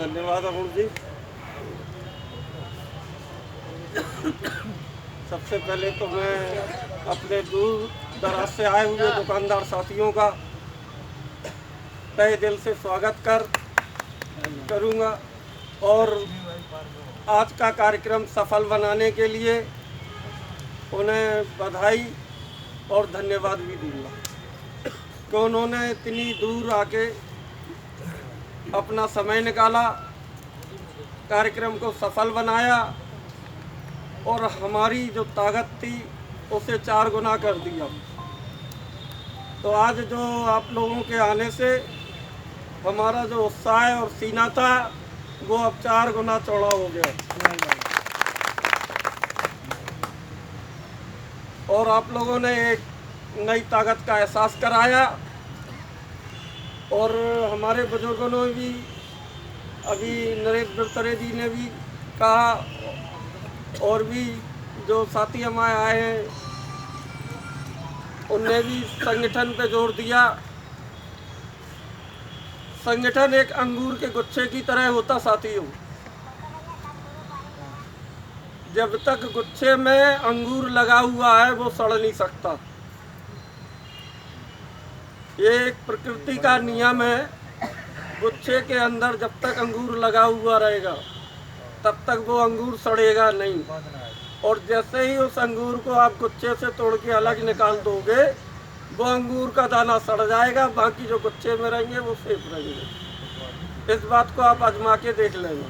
धन्यवाद अरुण जी। सबसे पहले तो मैं अपने दूर दराज से आए हुए दुकानदार साथियों का तहे दिल से स्वागत करूंगा और आज का कार्यक्रम सफल बनाने के लिए उन्हें बधाई और धन्यवाद भी दूंगा कि उन्होंने इतनी दूर आके अपना समय निकाला, कार्यक्रम को सफल बनाया और हमारी जो ताकत थी उसे 4 गुना कर दिया। तो आज जो आप लोगों के आने से हमारा जो उत्साह और सीना था वो अब 4 गुना चौड़ा हो गया और आप लोगों ने एक नई ताकत का एहसास कराया। और हमारे बुजुर्गों ने भी, अभी नरेश बिरतरे जी ने भी कहा और भी जो साथी हमारे आए हैं उनने भी संगठन पे जोर दिया। संगठन एक अंगूर के गुच्छे की तरह होता साथियों। जब तक गुच्छे में अंगूर लगा हुआ है वो सड़ नहीं सकता। ये एक प्रकृति का नियम है। गुच्छे के अंदर जब तक अंगूर लगा हुआ रहेगा तब तक वो अंगूर सड़ेगा नहीं। और जैसे ही उस अंगूर को आप गुच्छे से तोड़ के अलग निकाल दोगे वो अंगूर का दाना सड़ जाएगा, बाकी जो गुच्छे में रहेंगे वो सेफ रहेंगे। इस बात को आप आजमा के देख लेंगे।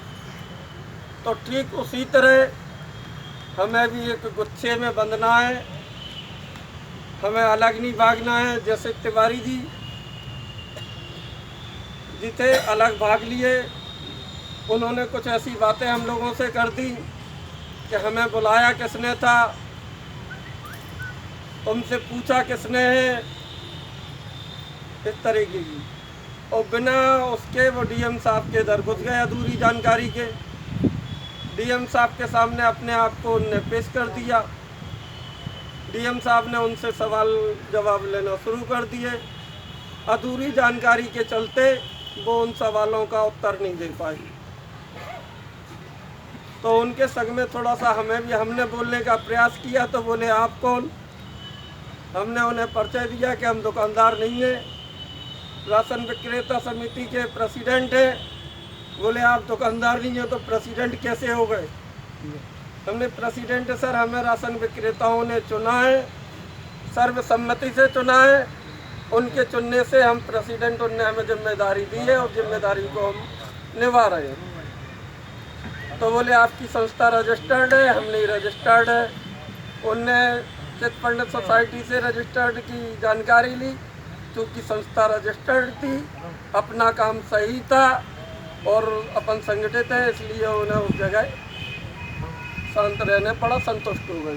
तो ठीक उसी तरह हमें भी एक गुच्छे में बंधना है, हमें अलग नहीं भागना है। जैसे तिवारी जी थे, अलग भाग लिए। उन्होंने कुछ ऐसी बातें हम लोगों से कर दी कि हमें बुलाया किसने था, उनसे पूछा किसने है, इस तरीके की। और बिना उसके वो डीएम साहब के दर घुस गए अधूरी जानकारी के। डीएम साहब के सामने अपने आप को उनने पेश कर दिया। डीएम साहब ने उनसे सवाल जवाब लेना शुरू कर दिए। अधूरी जानकारी के चलते वो उन सवालों का उत्तर नहीं दे पाए। तो उनके संग में थोड़ा सा हमने बोलने का प्रयास किया तो बोले आप कौन। हमने उन्हें परिचय दिया कि हम दुकानदार नहीं हैं, राशन विक्रेता समिति के प्रेसिडेंट हैं। बोले आप दुकानदार नहीं हो तो प्रेसिडेंट कैसे हो गए। हमने प्रेसिडेंट सर हमें राशन विक्रेताओं ने चुना है, सर्वसम्मति से चुना है, उनके चुनने से हम प्रेसिडेंट, उनने हमें जिम्मेदारी दी है और जिम्मेदारी को हम निभा रहे हैं। तो बोले आपकी संस्था रजिस्टर्ड है, हम नहीं रजिस्टर्ड है। उनने चित पंडित सोसाइटी से रजिस्टर्ड की जानकारी ली, क्योंकि संस्था रजिस्टर्ड थी, अपना काम सही था और अपन संगठित है, इसलिए उन्हें उस जगह शांत रहने पड़ा, संतुष्ट हो गए।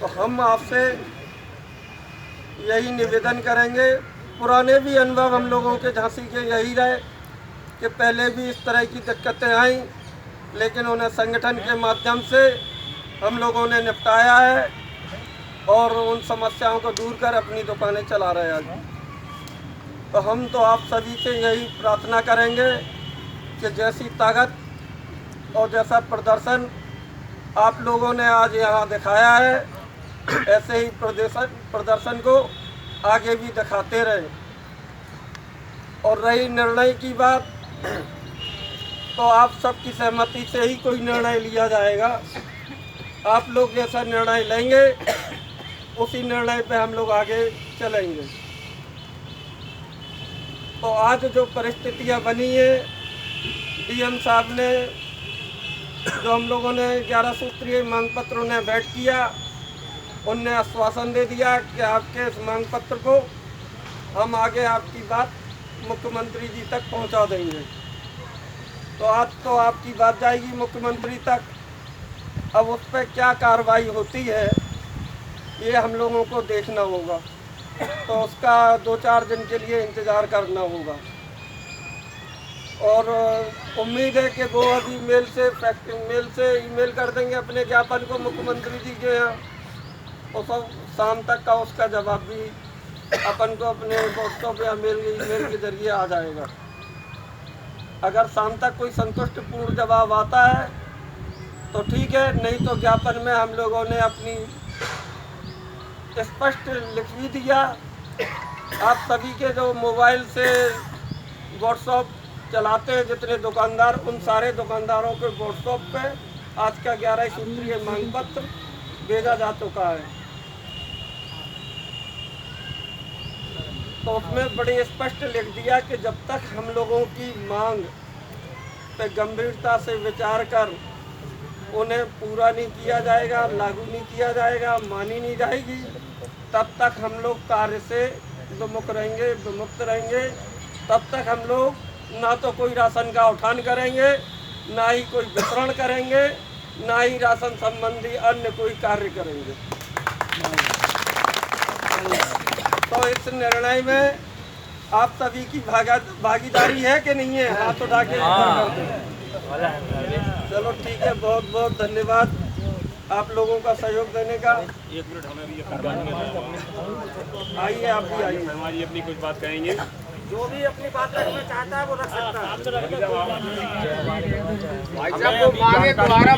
तो हम आपसे यही निवेदन करेंगे, पुराने भी अनुभव हम लोगों के झांसी के यही रहे कि पहले भी इस तरह की दिक्कतें आईं, लेकिन उन्हें संगठन के माध्यम से हम लोगों ने निपटाया है और उन समस्याओं को दूर कर अपनी दुकानें चला रहे हैं। तो हम तो आप सभी से यही प्रार्थना करेंगे कि जैसी ताकत और जैसा प्रदर्शन आप लोगों ने आज यहाँ दिखाया है, ऐसे ही प्रदर्शन को आगे भी दिखाते रहे। और रही निर्णय की बात, तो आप सबकी सहमति से ही कोई निर्णय लिया जाएगा। आप लोग जैसा निर्णय लेंगे उसी निर्णय पे हम लोग आगे चलेंगे। तो आज जो परिस्थितियाँ बनी है, डीएम साहब ने जो हम लोगों ने 11 सूत्रीय मांग पत्र उन्हें भेंट किया, उनने आश्वासन दे दिया कि आपके इस मांग पत्र को हम आगे आपकी बात मुख्यमंत्री जी तक पहुंचा देंगे। तो आज तो आपकी बात जाएगी मुख्यमंत्री तक। अब उस पर क्या कार्रवाई होती है ये हम लोगों को देखना होगा, तो उसका 2-4 दिन के लिए इंतज़ार करना होगा। और उम्मीद है कि वो अभी मेल से ईमेल कर देंगे अपने ज्ञापन को मुख्यमंत्री जी के यहाँ, और सब शाम तक का उसका जवाब भी अपन को अपने व्हाट्सएप या ईमेल के जरिए आ जाएगा। अगर शाम तक कोई संतुष्टिपूर्ण जवाब आता है तो ठीक है, नहीं तो ज्ञापन में हम लोगों ने अपनी स्पष्ट लिख भी दिया। आप सभी के जो मोबाइल से व्हाट्सएप चलाते हैं जितने दुकानदार, उन सारे दुकानदारों के व्हाट्सएप पे आज का 11 सूत्रीय मांग पत्र भेजा जा चुका है। तो उसमें बड़े स्पष्ट लिख दिया कि जब तक हम लोगों की मांग पे गंभीरता से विचार कर उन्हें पूरा नहीं किया जाएगा, लागू नहीं किया जाएगा, मानी नहीं जाएगी, तब तक हम लोग कार्य से विमुख रहेंगे, विमुक्त रहेंगे। तब तक हम लोग ना तो कोई राशन का उठान करेंगे, ना ही कोई वितरण करेंगे, ना ही राशन संबंधी अन्य कोई कार्य करेंगे। तो इस निर्णय में आप सभी की भागीदारी है कि नहीं है? हाथ उठा के चलो ठीक है, बहुत बहुत धन्यवाद आप लोगों का सहयोग देने का। 1 मिनट हमें भी आइए, आप भी आइए, हमारी अपनी कुछ बात कहेंगे। जो भी अपनी बात रखना चाहता है वो रख सकता है। भाई साहब को मांगे दोबारा